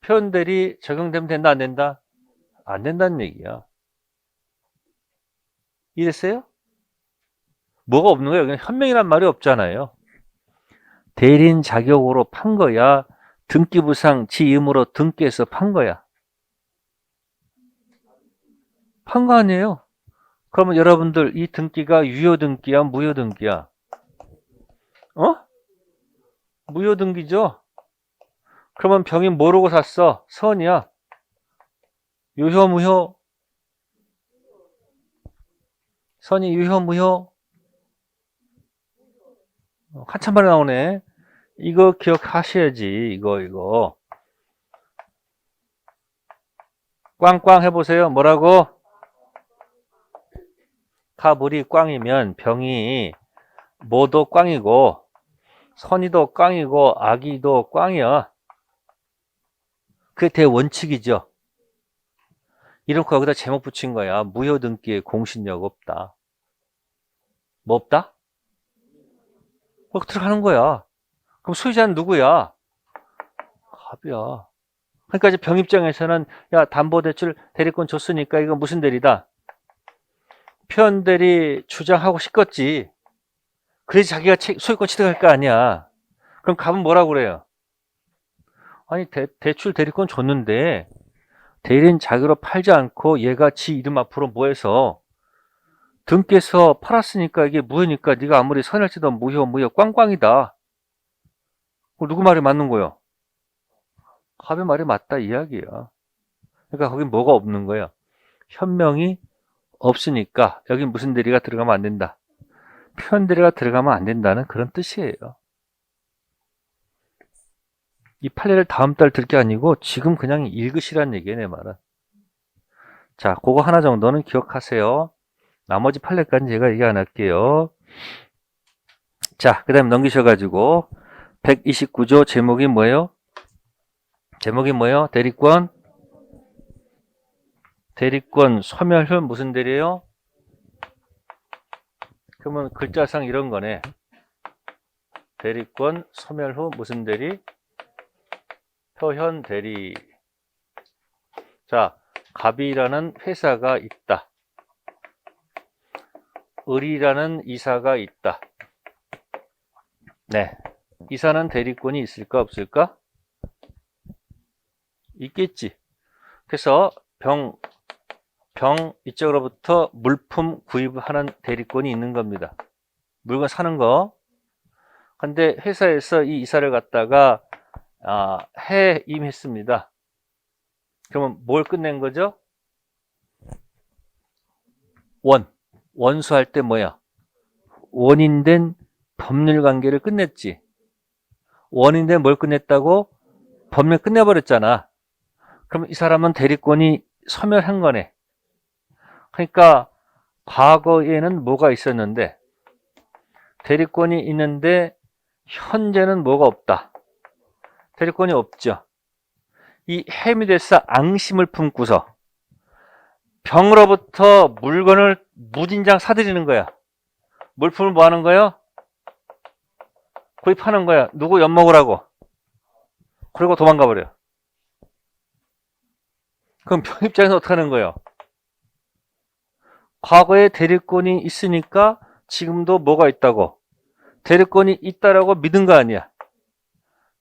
표현들이 적용되면 된다 안 된다? 안 된다는 얘기야. 이랬어요? 뭐가 없는 거예요? 여기는 현명이란 말이 없잖아요. 대리인 자격으로 판 거야? 등기부상 지 이름으로 등기해서 판 거야? 판 거 아니에요? 그러면 여러분들 이 등기가 유효 등기야, 무효 등기야? 어? 무효 등기죠? 그러면 병이 모르고 샀어? 선이야? 유효, 무효? 선이 유효, 무효? 한참 만에 나오네. 이거 기억하셔야지. 이거. 꽝꽝 해보세요. 뭐라고? 가불이 꽝이면 병이 모도 꽝이고 선이도 꽝이고 악이도 꽝이야. 그게 대원칙이죠. 이렇게 거기다 제목 붙인 거야. 무효등기에 공신력 없다. 뭐 없다? 들어가는 거야. 그럼 소유자는 누구야? 갑이야. 그러니까 이제 병 입장에서는 야 담보대출 대리권 줬으니까 이거 무슨 대리다? 표현대리 주장하고 싶겠지. 그래서 자기가 소유권 취득할 거 아니야. 그럼 갑은 뭐라고 그래요? 아니 대출 대리권 줬는데 대리인 자격으로 팔지 않고 얘가 지 이름 앞으로 뭐 해서 등기해서 팔았으니까 이게 무효니까 네가 아무리 선할지도 무효 꽝꽝이다. 누구 말이 맞는 거야? 갑의 말이 맞다 이야기야. 그러니까 거긴 뭐가 없는 거야? 현명이 없으니까 여긴 무슨 대리가 들어가면 안 된다. 표현 대리가 들어가면 안 된다는 그런 뜻이에요. 이 판례를 다음 달 들 게 아니고 지금 그냥 읽으시란 얘기예요, 내 말은. 자, 그거 하나 정도는 기억하세요. 나머지 판례까지는 제가 얘기 안 할게요. 자, 그 다음에 넘기셔가지고 129조 제목이 뭐예요? 대리권 소멸후 무슨 대리예요? 그러면 글자상 이런 거네. 대리권 소멸 후 무슨 대리? 표현 대리. 자, 갑이라는 회사가 있다. 을이라는 이사가 있다. 네. 이사는 대리권이 있을까 없을까? 있겠지. 그래서 병 이쪽으로부터 물품 구입하는 대리권이 있는 겁니다. 물건 사는 거. 근데 회사에서 이 이사를 갖다가 해임했습니다. 그러면 뭘 끝낸 거죠? 원수할 때 뭐야? 원인된 법률관계를 끝냈지. 원인된 뭘 끝냈다고? 법률 끝내버렸잖아. 그럼 이 사람은 대리권이 소멸한 거네. 그러니까 과거에는 뭐가 있었는데 대리권이 있는데 현재는 뭐가 없다. 대리권이 없죠. 이 해임이 돼서 앙심을 품고서 병으로부터 물건을 무진장 사들이는 거야. 물품을 뭐 하는 거야? 구입하는 거야. 누구 엿먹으라고. 그리고 도망가 버려. 그럼 병 입장에서 어떻게 하는 거예요? 과거에 대리권이 있으니까 지금도 뭐가 있다고? 대리권이 있다라고 믿은 거 아니야.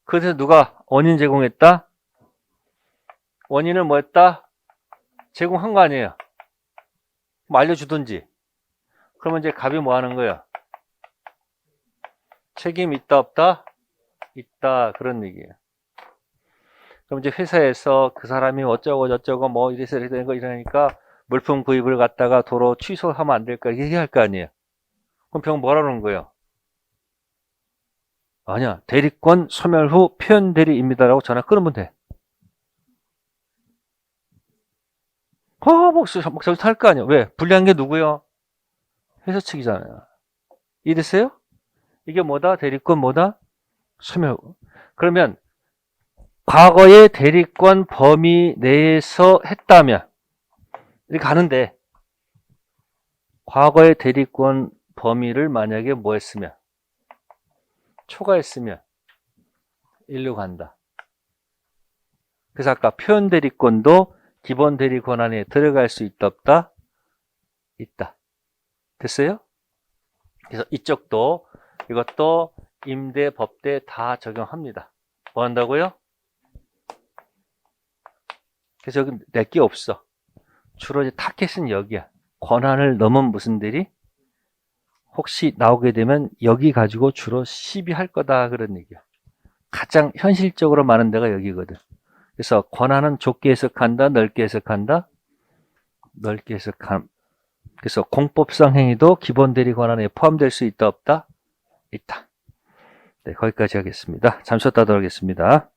그래서 누가 원인 제공했다? 원인을 뭐 했다? 제공한 거 아니에요. 뭐 알려주든지. 그러면 이제 갑이 뭐 하는 거야? 책임 있다 없다? 있다. 그런 얘기예요. 그럼 이제 회사에서 그 사람이 어쩌고 저쩌고 뭐 이래서 되는 거 이러니까 물품 구입을 갖다가 도로 취소하면 안 될까 얘기할 거 아니에요. 그럼 병 뭐라 그러는 거예요? 아니야. 대리권 소멸 후 표현 대리입니다라고 전화 끊으면 돼. 목소리 탈 거 아니야. 왜? 불리한 게 누구요? 회사 측이잖아요. 이해됐어요? 이게 뭐다? 대리권 뭐다? 소멸. 그러면 과거의 대리권 범위 내에서 했다면 이렇게 가는데 과거의 대리권 범위를 만약에 뭐 했으면 초과했으면 일로 간다. 그래서 아까 표현 대리권도 기본 대리권 안에 들어갈 수 있다 없다? 있다. 됐어요? 그래서 이쪽도 이것도 임대, 법대 다 적용합니다. 뭐 한다고요? 그래서 여기 내게 없어. 주로 이제 타켓은 여기야. 권한을 넘은 무슨 대리? 혹시 나오게 되면 여기 가지고 주로 시비할 거다 그런 얘기야. 가장 현실적으로 많은 데가 여기거든. 그래서 권한은 좁게 해석한다, 넓게 해석한다, 넓게 해석함. 그래서 공법상 행위도 기본 대리 권한에 포함될 수 있다 없다? 있다. 네, 거기까지 하겠습니다. 잠시 쉬었다 하도록 하겠습니다.